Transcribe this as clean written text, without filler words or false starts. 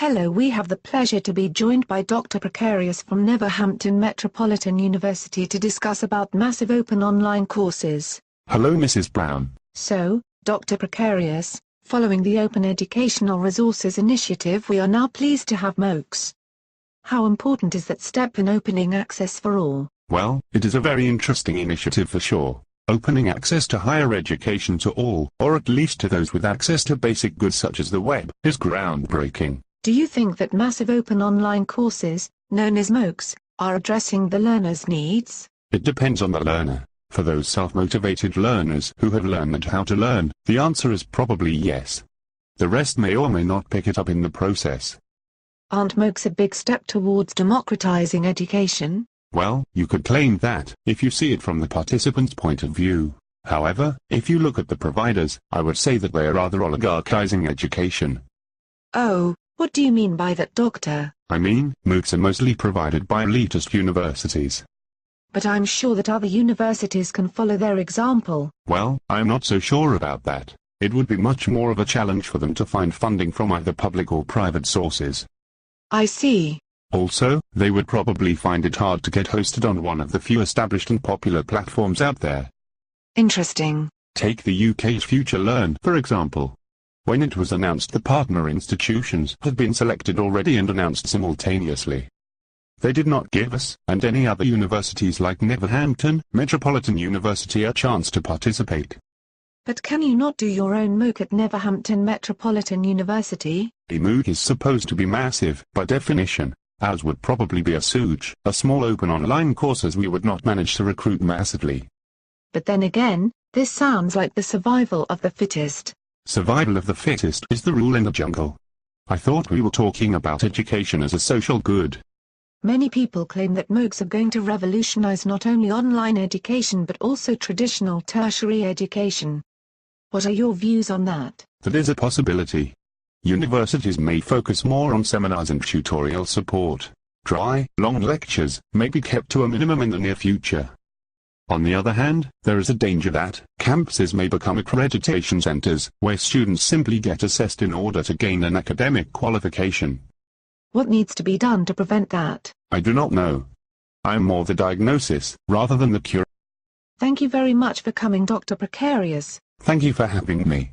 Hello, we have the pleasure to be joined by Dr. Precarious from Neverhampton Metropolitan University to discuss about massive open online courses. Hello Mrs. Brown. So, Dr. Precarious, following the Open Educational Resources Initiative, we are now pleased to have MOOCs. How important is that step in opening access for all? Well, it is a very interesting initiative for sure. Opening access to higher education to all, or at least to those with access to basic goods such as the web, is groundbreaking. Do you think that massive open online courses, known as MOOCs, are addressing the learner's needs? It depends on the learner. For those self-motivated learners who have learned how to learn, the answer is probably yes. The rest may or may not pick it up in the process. Aren't MOOCs a big step towards democratizing education? Well, you could claim that, if you see it from the participant's point of view. However, if you look at the providers, I would say that they are rather oligarchizing education. Oh, what do you mean by that, doctor? I mean, MOOCs are mostly provided by elitist universities. But I'm sure that other universities can follow their example. Well, I'm not so sure about that. It would be much more of a challenge for them to find funding from either public or private sources. I see. Also, they would probably find it hard to get hosted on one of the few established and popular platforms out there. Interesting. Take the UK's Future Learn, for example. When it was announced, the partner institutions had been selected already and announced simultaneously. They did not give us, and any other universities like Neverhampton, Metropolitan University, a chance to participate. But can you not do your own MOOC at Neverhampton Metropolitan University? A MOOC is supposed to be massive, by definition. Ours would probably be a small open online course, as we would not manage to recruit massively. But then again, this sounds like the survival of the fittest. Survival of the fittest is the rule in the jungle. I thought we were talking about education as a social good. Many people claim that MOOCs are going to revolutionize not only online education but also traditional tertiary education. What are your views on that? That is a possibility. Universities may focus more on seminars and tutorial support. Dry, long lectures may be kept to a minimum in the near future. On the other hand, there is a danger that campuses may become accreditation centers, where students simply get assessed in order to gain an academic qualification. What needs to be done to prevent that? I do not know. I am more the diagnosis, rather than the cure. Thank you very much for coming, Dr. Precarious. Thank you for having me.